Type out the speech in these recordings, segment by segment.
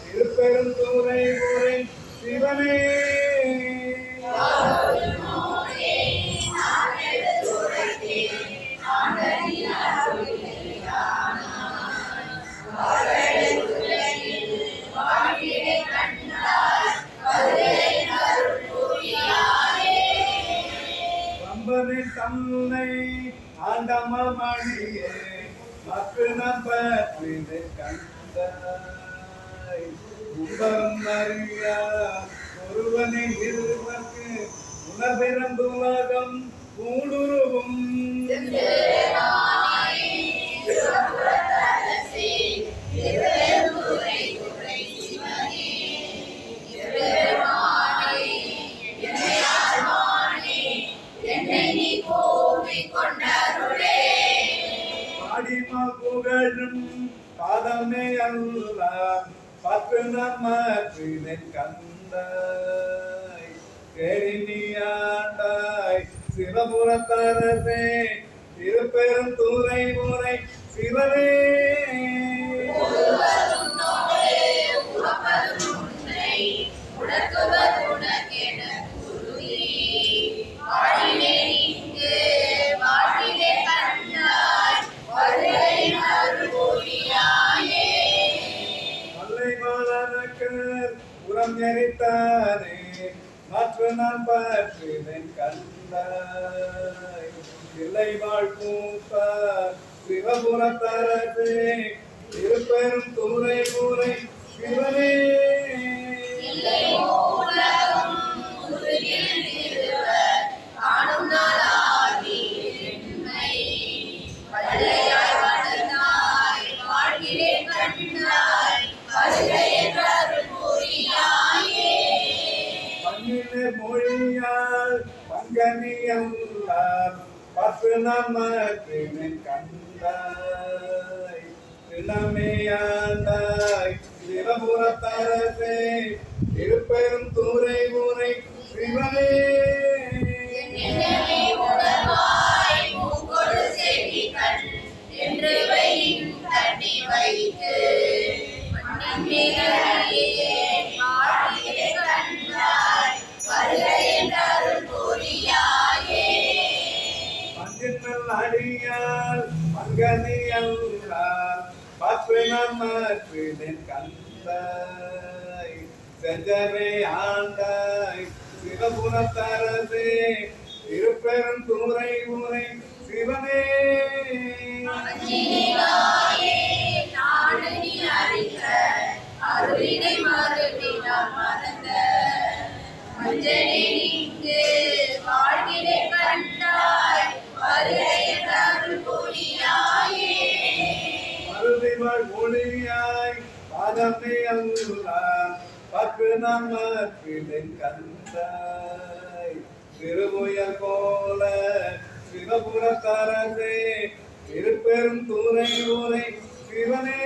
திருப்பெருந்துறை ஊரை சிவனே தன்னை ஆண்டமணியே மற்ற நம்பற்றினை கண்டாய் உம்பரம் அறியா ஒருவனை இருவர்க்கு உணர்பிறந்துலகம் ஊடுருவும் புகழும் பாதமே அல்ல பத்து நம்மற்றினை கண்டாய் கேரினியாண்டாய் சிவபுரத்தரசே திருப்பெருந்துறை முறை சிவனே எரித்தானே மற்ற நான் பற்றினை கண்டாய் இல்லை வாழ்ப்பூப்பார் சிவபுரத்தரசே திருப்பெரும் துறை ஊரை சிவனே மொழியால் பங்கனியல்லார் பத்து நம்மற்றினை கண்டாய் தினமையாண்டாய் சிவபுரத்தரசே திருப்பெரும் துறை ஊரை சிவனே அடியால் பங்கனியல்லார் பற்று நம்மற்றினை கண்டாய் செஞ்சரை ஆண்டாய் சிவபுரத்தரசே திருப்பெரும் துறை ஊரை சிவனே மொழியாய் பாதமே அல்லார் பற்று நம்மற்றினை கண்டாய் திருமுயல் போல சிவபுரத்தரசே திருப்பெரும் துறை ஊரை சிவனே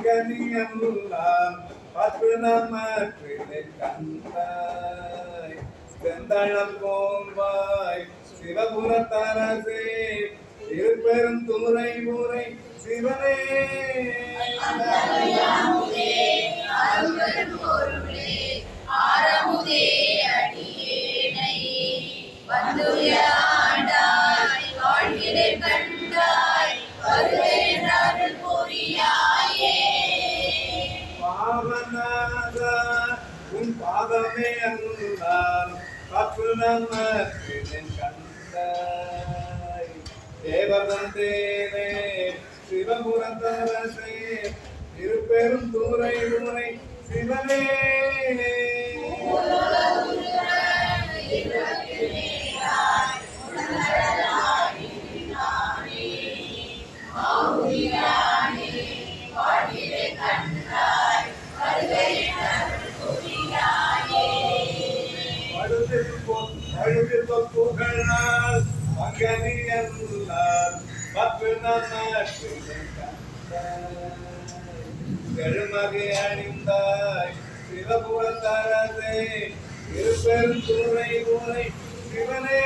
பங்கனியல்லார் பற்று நம்மற்றினை கண்டாய் செந்தழல் போல்வாய் சிவபுரத்தரசே திருப்பெரும் துறை ஊரை சிவனே உன் பாதமே அல்லால் பற்று நம்மற்றினை கண்டாய் தேவதந்தேனே சிவபுரத்தரசே திருப்பெரும் துறை ஊரை சிவனே புகழால் மகனியல்லால் பத்து எழுமகை அணிந்தாய் சிவபுரத்தரசே இருபெருந்துறை ஊரை சிவனே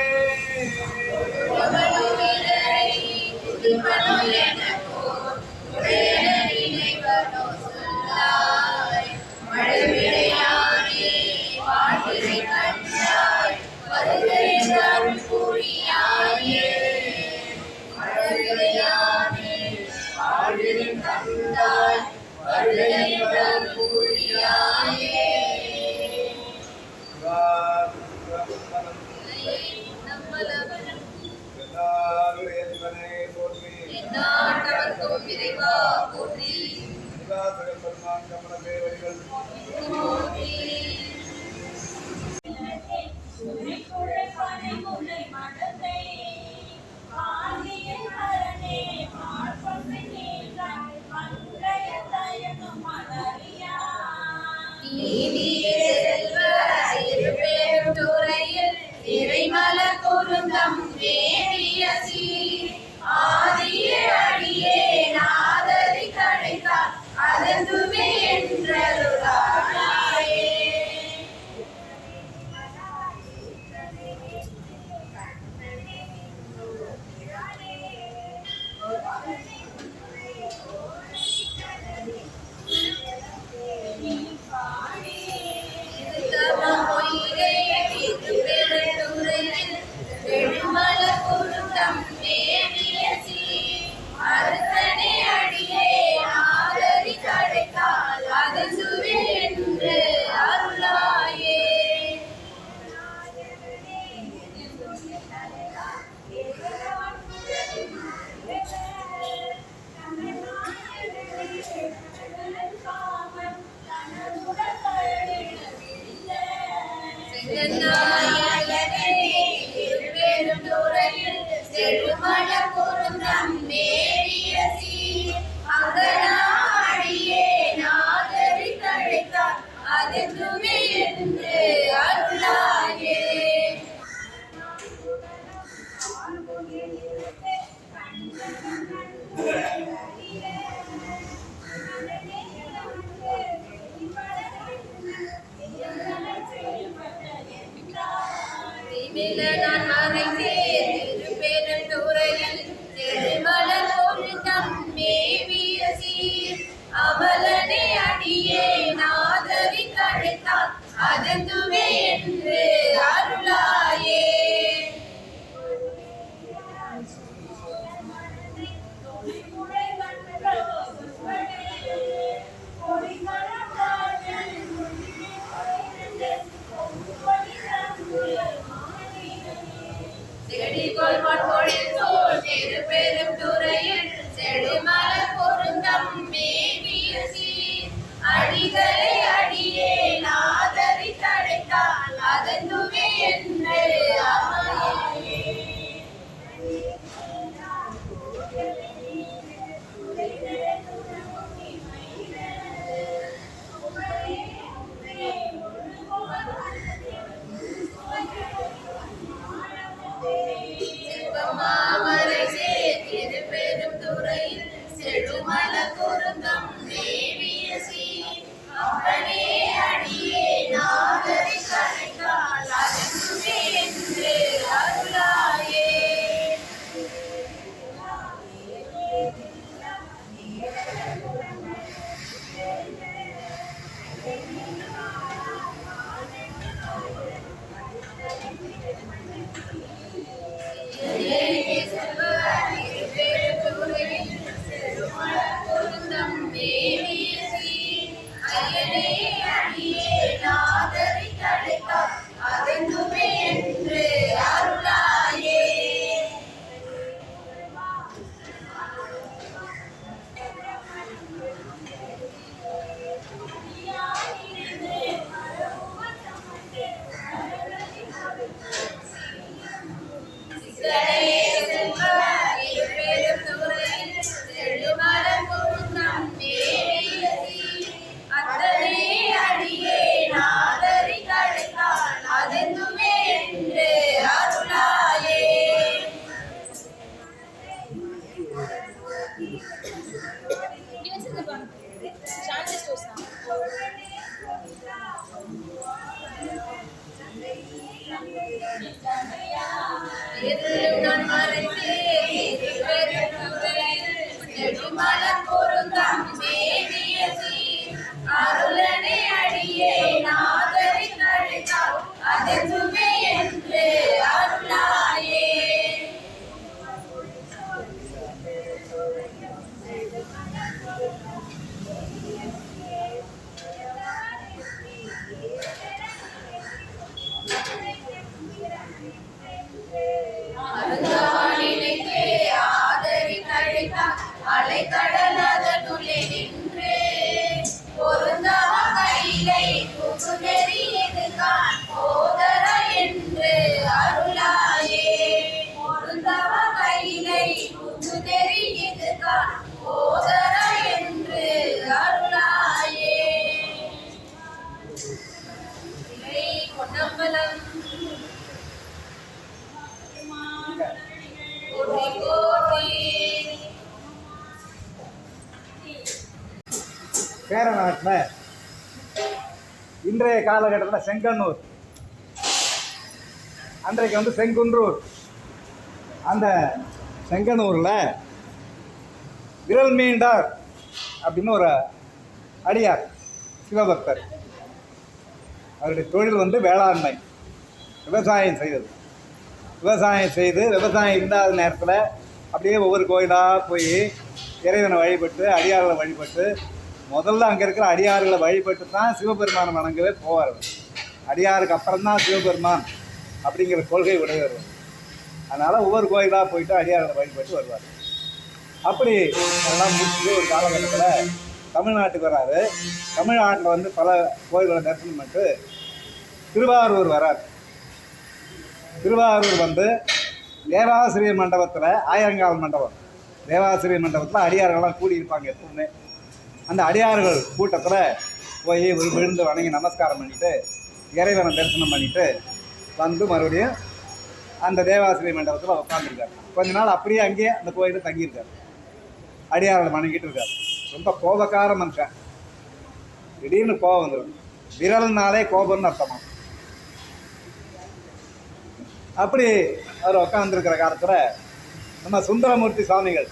அருளனை அடியே நாதரின் அழைத்தால் அதெதுமே என்று அருளாயே. அருந்தானினைத்தே ஆதரின் அழைத்தால் அலைக்கடல் அதனுள்ளே நின்று பொருந்தவ கையிலை புகுநெறி இதுகான் போதர என்று அருளாயே. பொருந்தவ கையிலை புகுநெறி இதுகான் போதர என்று அருளாயே. கொண்டம்பலம் கோட்டி கோட்டி. சேரநாட்டில் இன்றைய காலகட்டத்தில் செங்கன்னூர், அன்றைக்கு வந்து செங்குன்றூர். அந்த செங்கன்னூரில் விரல் மீண்டார் அப்படின்னு ஒரு அடியார் சிவபக்தர். அவருடைய தொழில் வந்து வேளாண்மை, விவசாயம் செய்தது. விவசாயம் செய்து விவசாயம் இல்லாத நேரத்தில் அப்படியே ஒவ்வொரு கோயிலாக போய் இறைவனை வழிபட்டு அடியார்களை வழிபட்டு, முதல்ல அங்கே இருக்கிற அடியார்களை வழிபட்டு தான் சிவபெருமானை வணங்கவே போவார். அடியாருக்கு அப்புறம்தான் சிவபெருமான் அப்படிங்கிற கொள்கை உடையவர். அதனால் ஒவ்வொரு கோயிலாக போயிட்டு அடியார்களை வழிபட்டு வருவார். அப்படி எல்லாம் முடிச்சுட்டு ஒரு காலகட்டத்தில் தமிழ்நாட்டுக்கு வராரு. தமிழ்நாட்டில் வந்து பல கோயில்களை தரிசனம் பண்ணிட்டு திருவாரூர் வரார். திருவாரூர் வந்து தேவாசிரியர் மண்டபத்தில், ஆயிரங்கால் மண்டபம், தேவாசிரியர் மண்டபத்தில் அடியார்கள்லாம் கூடியிருப்பாங்க எப்பவுமே. அந்த அடியார்கள் கூட்டத்தில் போய் விழுந்து வணங்கி நமஸ்காரம் பண்ணிவிட்டு இறைவனை தரிசனம் பண்ணிவிட்டு வந்து மறுபடியும் அந்த தேவாசிரியர் மண்டபத்தில் உட்காந்துருக்காரு. கொஞ்ச நாள் அப்படியே அங்கேயே அந்த கோயிலில் தங்கியிருக்காரு. அடியார்களை வணங்கிட்டு இருக்கார். ரொம்ப கோபக்கார மனுஷன். திடீர்னு கோபம் வந்துடும். விரல்னாலே கோபம்னு அர்த்தமா. அப்படி அவர் உட்காந்துருக்கிற காலத்தில் நம்ம சுந்தரமூர்த்தி சுவாமிகள்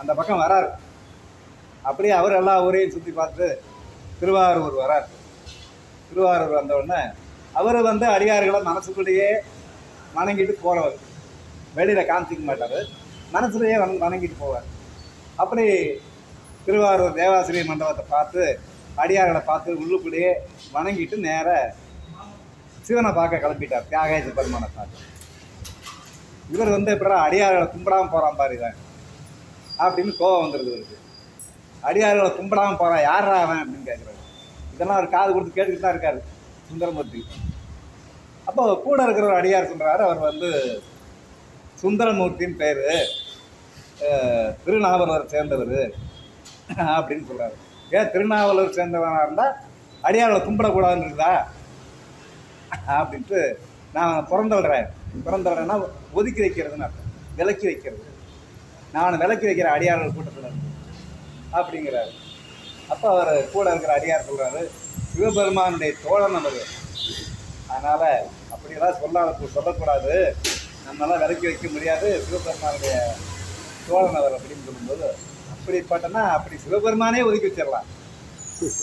அந்த பக்கம் வராரு. அப்படியே அவர் எல்லா ஊரையும் சுற்றி பார்த்து திருவாரூர் வரார். திருவாரூர் வந்தவுடனே அவர் வந்து அடியார்களை மனசுக்குள்ளேயே வணங்கிட்டு போகிறவர். வெளியில் காமிச்சிக்க மாட்டார், மனசுலேயே வணங்கிட்டு போவார். அப்படி திருவாரூர் தேவாசிரியர் மண்டபத்தை பார்த்து அடியார்களை பார்த்து உள்ளுக்குள்ளேயே வணங்கிட்டு நேர சிவனை பார்க்க கிளம்பிட்டார். தியாகேச பெருமானை பார்த்து இவர் வந்து எப்படா அடியார்களை கும்பிடாமல் போகிறான் பாரு இவன் அப்படின்னு கோபம் வந்துடுது இவருக்கு. அடியார்களை கும்பிடாமல் போகிறான், யாரா அவன் அப்படின்னு கேட்குறாரு. இதெல்லாம் அவர் காது கொடுத்து கேட்டுக்கிட்டு தான் இருக்காரு சுந்தரமூர்த்தி. அப்போ கூட இருக்கிற ஒரு அடியார் சொல்கிறாரு, அவர் வந்து சுந்தரமூர்த்தின்னு பேர், திருநாவலூரை சேர்ந்தவர் அப்படின்னு சொல்கிறாரு. ஏன் திருநாவலூர் சேர்ந்தவனாக இருந்தால் அடியார்களை கும்பிடக்கூடாதுன்னு இருக்குதா அப்படின்ட்டு, நான் பிறந்தவரேன்னா ஒதுக்கி வைக்கிறதுன்னு அர்த்தம், விலக்கி வைக்கிறது. நான் விலக்கி வைக்கிற அடியார்கள் கூட்டத்தில் இருக்கு அப்படிங்கிறாரு. அப்போ அவர் கூட இருக்கிற அடியார் சொல்கிறாரு, சிவபெருமானுடைய தோழன் அவர், அதனால் அப்படியெல்லாம் சொல்லக்கூடாது, நம்மளால் விலக்கி வைக்க முடியாது, சிவபெருமானுடைய தோழன் அவர் அப்படின்னு சொல்லும்போது, அப்படிப்பட்டனா அப்படி சிவபெருமானே ஒதுக்கி வச்சிடலாம்,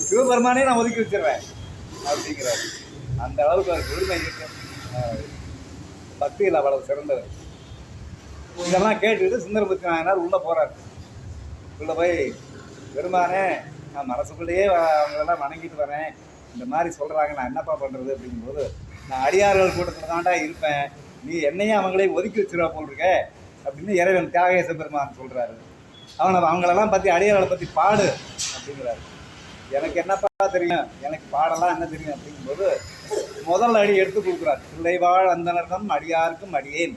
சிவபெருமானே நான் ஒதுக்கி வச்சிடுறேன் அப்படிங்கிறாரு. அந்த அளவுக்கு அவருக்கு உரிமை இருக்கு, பக்தியில் அவ்வளவு சிறந்தவர். இதெல்லாம் கேட்டுக்கிட்டு சுந்தரமூர்த்தி நாயனார் உள்ளே போகிறார். உள்ளே போய், பெருமானே நான் மனசுக்குள்ளேயே அவங்களெல்லாம் வணங்கிட்டு வரேன், இந்த மாதிரி சொல்கிறாங்க, நான் என்னப்பா பண்ணுறது அப்படிங்கும்போது, நான் அடியார்கள் கூட்டத்தில் தாண்டா இருப்பேன், நீ என்னையும் அவங்களையும் ஒதுக்கி வச்சுருவா போல் இருக்க அப்படின்னு இறைவன் தியாகேச பெருமான் சொல்கிறாரு. அவங்களெல்லாம் பற்றி அடியார்களை பற்றி பாடு அப்படிங்கிறாரு. எனக்கு என்னப்பா தெரியும், எனக்கு பாடலாம் என்ன தெரியும் அப்படிங்கும்போது முதல் அடி எடுத்து கொடுக்குறாரு. பிள்ளைவாழ் அந்தனர்தம் அடியாருக்கும் அடியேன்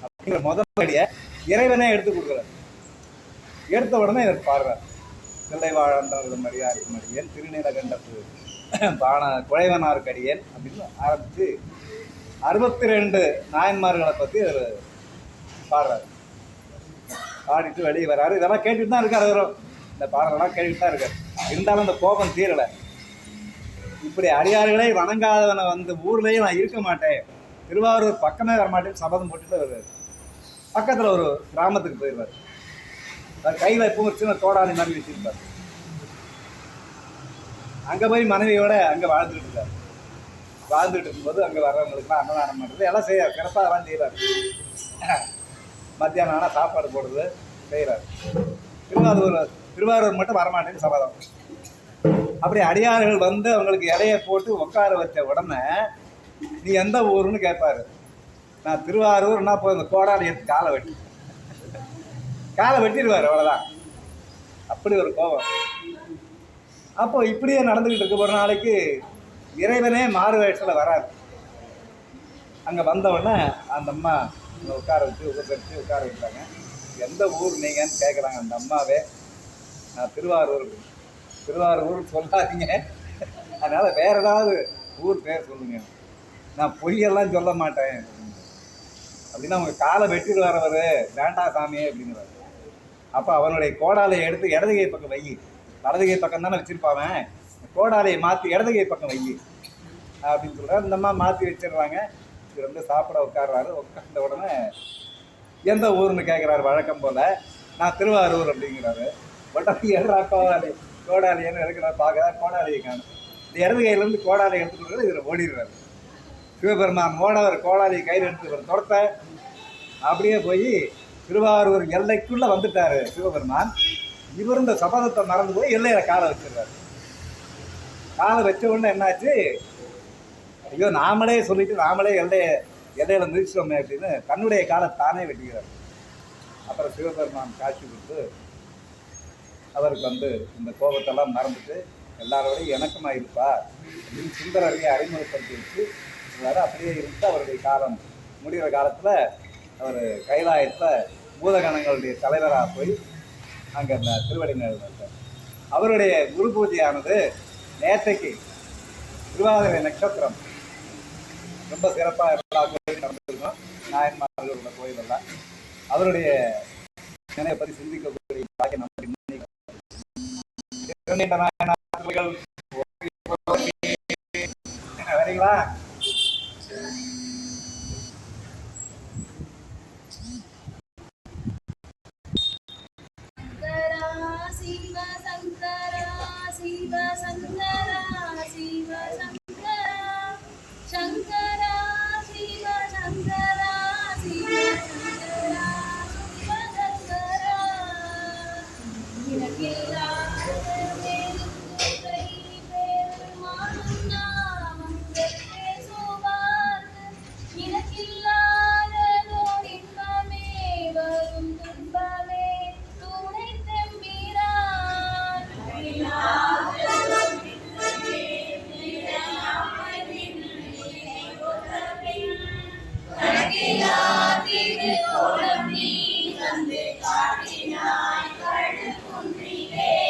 அப்படிங்கிற முதல் அடியை இறைவனே எடுத்து கொடுக்குறாரு. எடுத்த உடனே இவர் பாடுறார். பிள்ளைவாழ் அந்தனர்தம் அடியாருக்கும் அடியேன், திருநீலகண்டத்து குழைவனாருக்கு அடியேன் அப்படின்னு ஆரம்பித்து 62 நாயன்மார்களை பற்றி அவர் பாடுறாரு. பாடிட்டு வெளியே வர்றாரு. இதெல்லாம் கேட்டுட்டு தான் இருக்கார். அவரும் இந்த பாடலெல்லாம் கேட்டுட்டு தான் இருக்கார். இருந்தாலும் அந்த கோபம் தீரலை. இப்படி அடியார்களை வணங்காதவனை வந்து ஊர்லேயே நான் இருக்க மாட்டேன், திருவாரூர் பக்கமே வரமாட்டேன்னு சபதம் போட்டுட்டு வருவார். பக்கத்தில் ஒரு கிராமத்துக்கு போயிடுவார். கையில் எப்பவும் ஒரு சின்ன தோடாணி மாதிரி வச்சுருப்பார். அங்கே போய் மனைவியோட அங்கே வாழ்ந்துட்டு இருக்கார். வாழ்ந்துட்டு இருக்கும்போது அங்கே வர்றவங்களுக்குலாம் அன்னதானம் பண்ணுறது எல்லாம் செய்கிறார். சிறப்பாக அதெல்லாம் செய்கிறார். மத்தியானம் ஆனால் சாப்பாடு போடுறது செய்கிறார். திருவாரூர் மட்டும் வரமாட்டேன்னு சபதம். அப்படி அடியார்கள் வந்து அவங்களுக்கு இலையை போட்டு உட்கார வச்ச உடனே நீ எந்த ஊருன்னு கேட்பாரு. நான் திருவாரூர்னா போய் இந்த கோடாலி எடுத்து காலை வெட்டிடுவார். அவ்வளோதான். அப்படி ஒரு கோபம். அப்போ இப்படியே நடந்துக்கிட்டு இருக்க ஒரு நாளைக்கு இறைவனே மாறு வேஷத்தில் வராது. அங்கே வந்தவுடனே அந்த அம்மா உட்கார வச்சு உபசரித்து உட்கார வச்சாங்க. எந்த ஊர் நீங்கன்னு கேட்குறாங்க அந்த அம்மாவே. நான் திருவாரூர் சொல்லாதீங்க, அதனால் வேறு ஏதாவது ஊர் பேர் சொல்லுங்க, நான் பொய்யெல்லாம் சொல்ல மாட்டேன் அப்படின்னா அவங்க காலை வெட்டிட்டு வரவர் வேண்டாம் சாமியே அப்படிங்கிறார். அப்போ அவனுடைய கோடாலையை எடுத்து இடதுகை பக்கம் வை, வலதுகை பக்கம் தானே வச்சுருப்பாவன், கோடாலையை மாற்றி இடதுகை பக்கம் வை அப்படின்னு சொல்கிறார். இந்த அம்மா மாற்றி வச்சிடுறாங்க. இது வந்து சாப்பிட உட்காடுறாரு. உட்கார்ந்த உடனே எந்த ஊர்னு கேட்குறாரு வழக்கம் போல். நான் திருவாரூர் அப்படிங்கிறாரு. உடனே எடுறா கோடாலின்னு எடுக்கிறார். பார்க்குறாரு, கோடாலியை காணும். இந்த இடது கையிலேருந்து கோடாலியை எடுத்துக்கிட்டு இதில் ஓடிடுறாரு. சிவபெருமான் ஓடவர் கோடாலியை கையில் எடுத்துக்கிற துரத்த அப்படியே போய் திருவாரூர் எல்லைக்குள்ளே வந்துட்டார் சிவபெருமான். இவர் இந்த சபதத்தை மறந்து போய் எல்லையில் காலை வச்சிடுறாரு. காலை வச்ச உடனே என்னாச்சு, ஐயோ நாமளே சொல்லிட்டு நாமளே எல்லையில் மிதிச்சிட்டோமே அப்படின்னு தன்னுடைய காலை தானே வெட்டிக்கிறார். அப்புறம் சிவபெருமான் காட்சி கொடுத்து அவருக்கு வந்து இந்த கோபத்தெல்லாம் மறந்துட்டு எல்லாரோடையும் இணக்கமாக இருப்பார் அப்படின்னு சுந்தரரையை அறிமுகப்படுத்தி வச்சு அப்படியே இருந்து அவருடைய காலம் முடிகிற காலத்தில் அவர் கைலாயத்தில் பூதகணங்களுடைய தலைவராக போய் அங்கே இந்த திருவடி நிறுவனர். அவருடைய குரு பூஜையானது நேற்றைக்கு திருவாதிரை நட்சத்திரம் ரொம்ப சிறப்பாக எல்லா கோயிலும் நடந்திருக்கோம். நாயன்மார்களோட கோயிலெல்லாம் அவருடைய நினைவை பற்றி சிந்திக்கக்கூடிய பாக்கியம் நம்ம வரீங்களா? கோலம் நீ வந்து காட்டினாய் கடல் குன்றிலே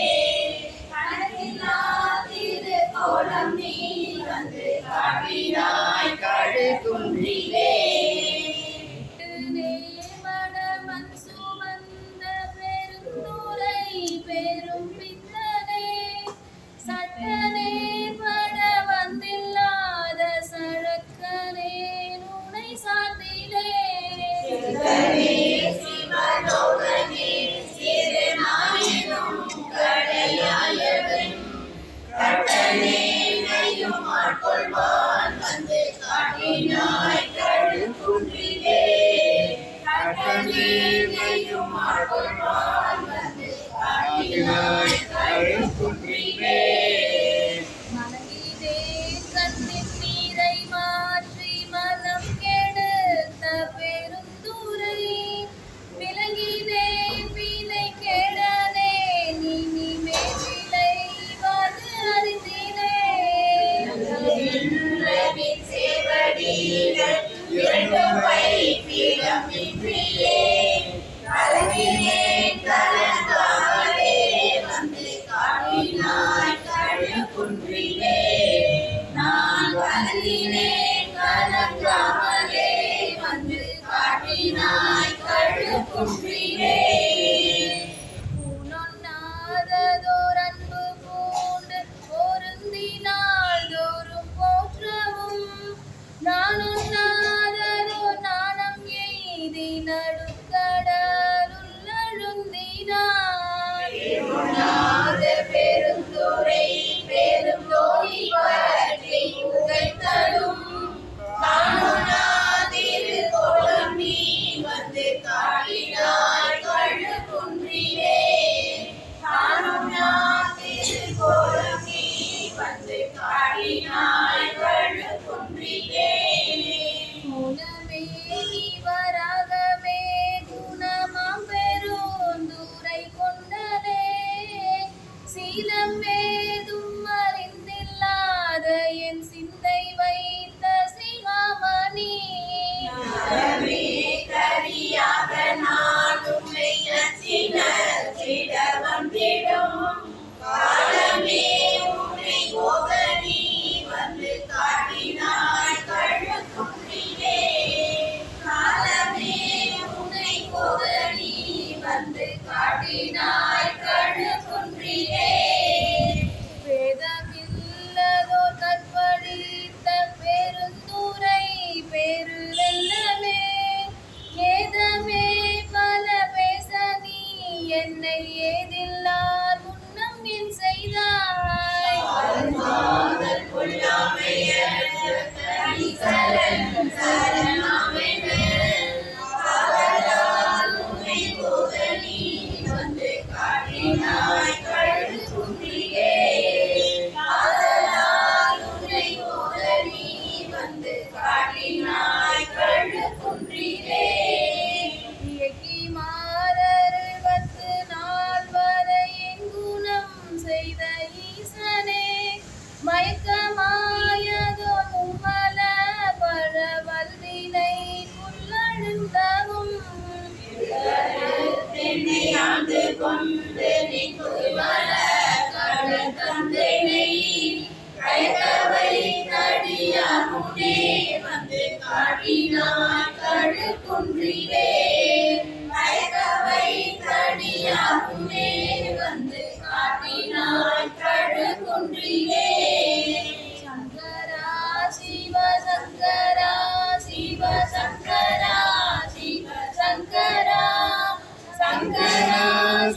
இல்லார் முன்னம் என் செய்தாய் இயக்கி மாறருள் 10 நாள் வரை என் குணம் செய்த ஈசனே மயக்கமாயதோ மும்மல பழவல்வினை புல்லழுந்தவும் சங்கரா சிவ சங்கரா சிவ சங்கரா சிவ சங்கரா சங்கரா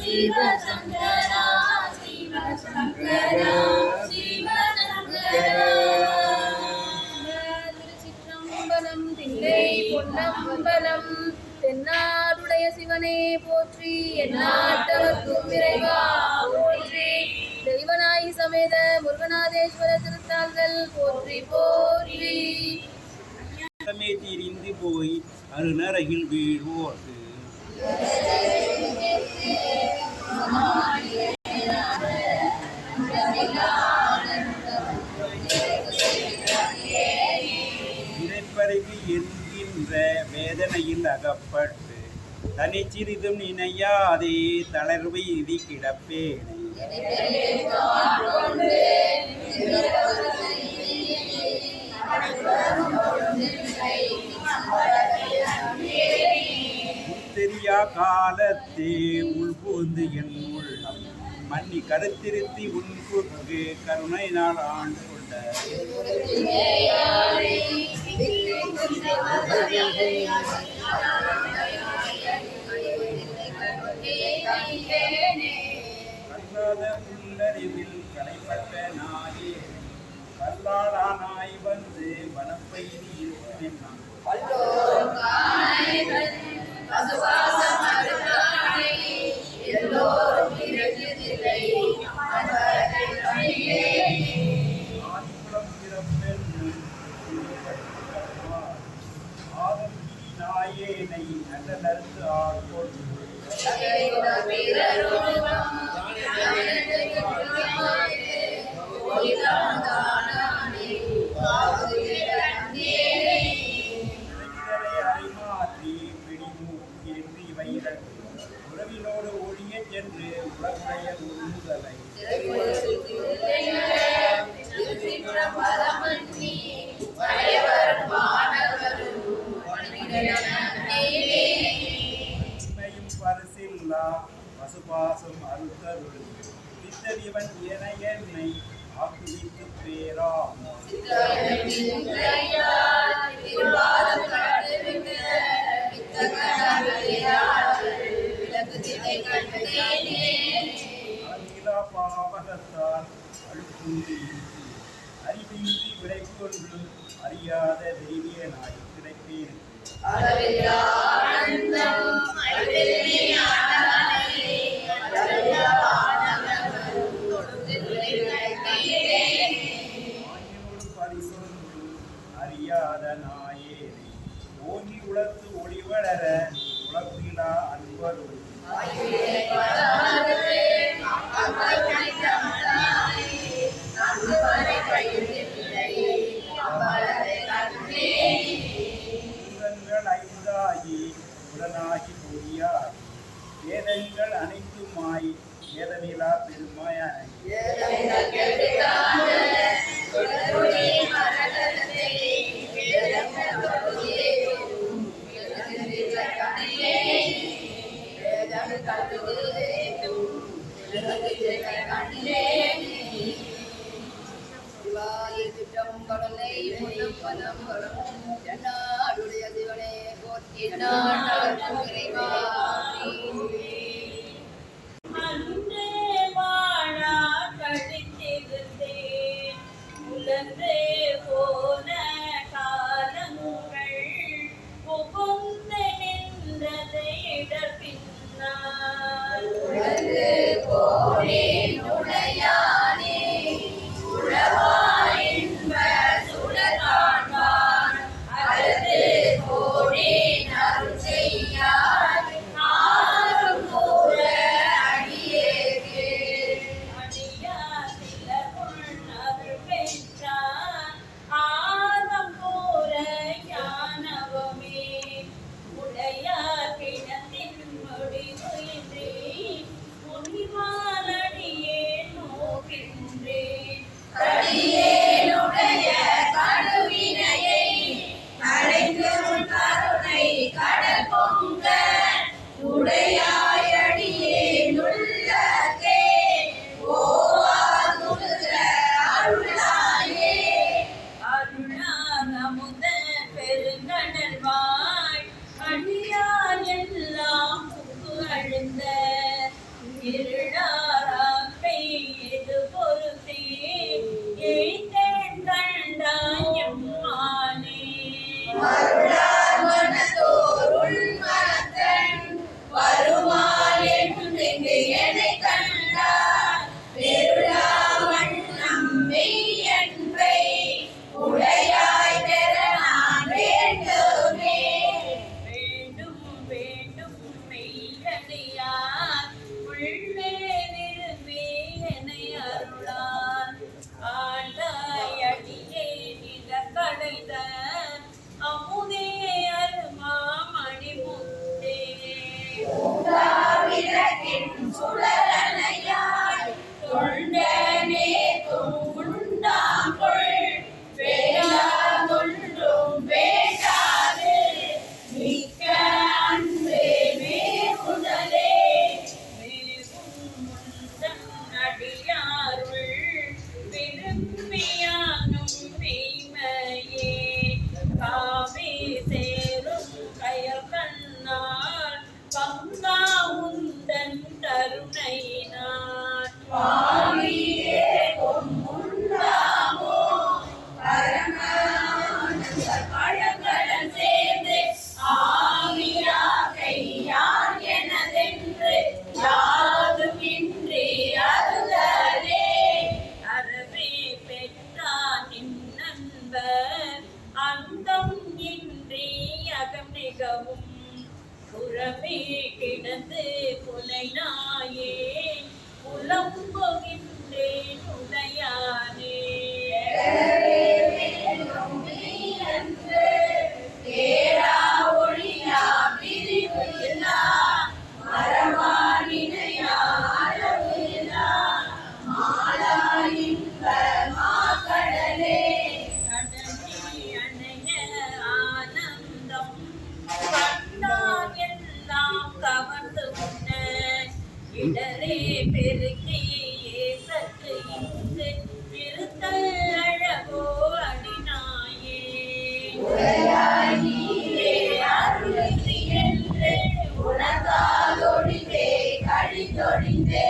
சிவ சங்கரா சிவ சங்கரா சிவ சங்கரா திருச்சிற்றம்பலம் தில்லை பொன்னம்பலம் தென்னாடுடைய சிவனே போற்றி எந்நாட்டவர்க்கும் இறைவா போற்றி தெய்வநாயகி சமேத முருகநாதேஸ்வர திருத்தாள்கள் போற்றி போற்றி தமே தீரிந்து போய் அருநரகில் வீழ்வோர்க்கு இறைப்பறிவு என்கின்ற வேதனையில் அகப்பட்டு தனி சிறிதும் நினையாதே தளர்வை இதி கிடப்பேனை தெரியா காலத்தே உள்புகுந்து என் உள்ளம் மன்னி கருத்திருத்தி உன்புக்கு கருணை நாள் ஆண்டு கொண்ட கல்லாத உள்ளறிவில் கலைப்பட்ட நாயே கல்லாளானாய் வந்து வனப்பெய்தி இருக்கும் ஆதிக்குளம் பிறப்பென்று ஆதம் நாயேனை நல்ல நருந்து ஆட்கொண்டு அறிமாற்றி பிடிமூக்கி வைரல் உறவினோடு ஒழிய சென்று உலகுடைய உறுதலை உண்மையும் பரிசில்லா பசுபாசம் அறுத்தருள் பித்தறிவன் என என்னை ஆக்குவித்து பேராமோ அகிலா பாவகத்தால் அழுக்குந்தி அறிவின்றி விடை கொண்டு அறியாத தெய்வியனாய் கிடைப்பேன் ஆயினோடு பரிசொன்று அறியாத நாயேனை ஓங்கி உலத்து ஒளி வளர உலகிலா அன்பருள் துன்பங்கள் ஐந்தாகி உடனாகி பொறியாகி வேதங்கள் அனைத்துமாய் வேதனிலா பெருமாயான சிவனே போற்றி அடியாருள் விரும்பியானும் மெய்மையே காவே சேரும் கயவன்னார் பங்கா உந்தன் கருணையினார் பாவியே உண்டாமோ பழங்கடன் சேர்ந்து ஆவியாகை யார் எனதென்று யாதுமின்றி அருளலே அறவே பெற்றான் நண்பர் அந்தம் இன்றி அகம் மிகவும் புறமே கிடந்து புலை நாயே புலம்புகின்றேன் உடையானே ஏரா ஒளியா பிரிவு இல்லா மரமானினையா அளவு இல்லா மாலா இன்ப மாக்கடலே கடனே அணைய ஆனந்தம் கண்டார் எல்லாம் கவர்ந்து உண்ண இடரே பெருக்கியே சற்று இன்று இருத்தல் அழகோ அடிநாயே உடையாய் நீரே அருளி என்று உணர்ந்தாலொழிந்தே கழித்தொழிந்தே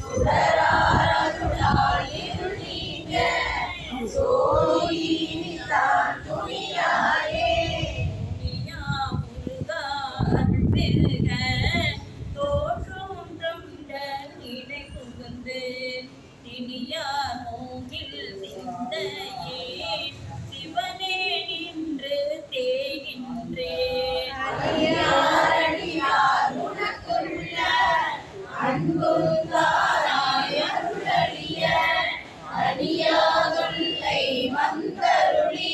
சுடரார் அருளால் இருள் நீங்க சோயினிதான் துணியாயே துணியா முருகா அருள் பெருக தோற்றும் தொண்டன் இடை புகுந்து திணியார் மூங்கில் சிந்தையே சிவனே நின்று தேகின்றேன் அடியார் உனக்குள்ள அன்புங்காராய் அருளடிய அடியாதுள்ளை வந்தருளி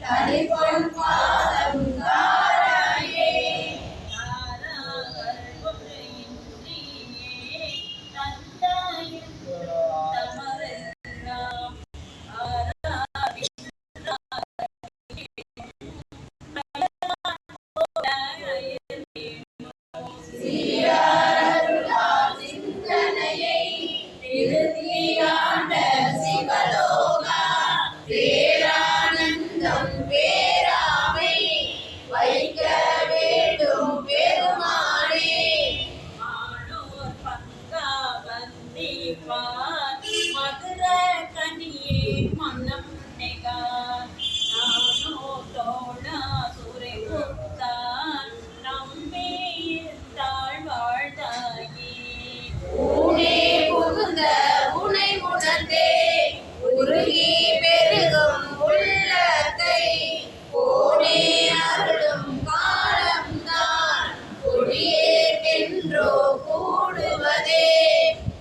தனிப்பொன் பாதம் காராயே தாராவர் ஒரு இன்றியே தந்தாயின் தமரெல்லாம் சிந்தனையை திருத்தியாண்ட சிவலோகா பேரானந்தம் பேராமை வைக்க வேண்டும் பெருமானே ஆனோர் பங்கா வந்திப்பார் மதுர கனியே மனம் நெகார் நானோ தோழா சுரை புத்தான் நம்பே தாழ் வாழ்ந்தாயே ஊனே புகுந்த உனை உணர்ந்தே உருகி பெருகும் உள்ளத்தை போனே அருளும் காலம்தான் கொடியேற்கென்றோ கூடுவதே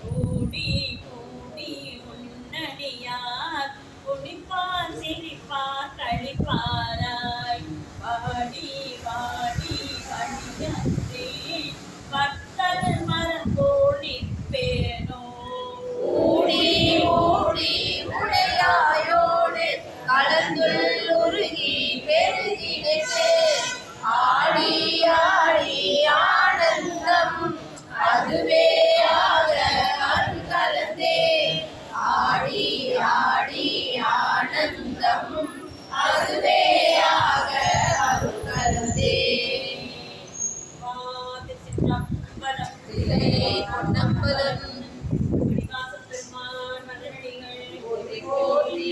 கூடி கூடி உன்னடியார் குடிப்பார் சிரிப்பார் கழிப்பாராய் வாடி வாடி வழியன்றே பக்தர் மரபோல் நிற்பேனோ ஊடி ஊடி உடையாயோடு கலந்துருகி பெருகிடுச்சு ஆடி ஆடி ஆனந்தம் அதுவே ஆக அருள் கலந்தே ஆடி ஆடி ஆனந்தம் அதுவே ஆக அருள் கலந்தே பொன்னம்பலம் பெருமான் மலரடிகள் போற்றி போற்றி.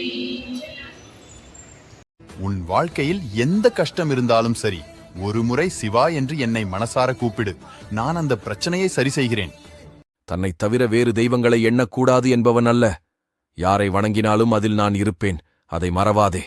உன் வாழ்க்கையில் எந்த கஷ்டம் இருந்தாலும் சரி, ஒரு முறை சிவா என்று என்னை மனசார கூப்பிடு. நான் அந்த பிரச்சனையை சரி செய்கிறேன். தன்னை தவிர வேறு தெய்வங்களை எண்ணக்கூடாது என்பவன் அல்ல. யாரை வணங்கினாலும் அதில் நான் இருப்பேன். அதை மறவாதே.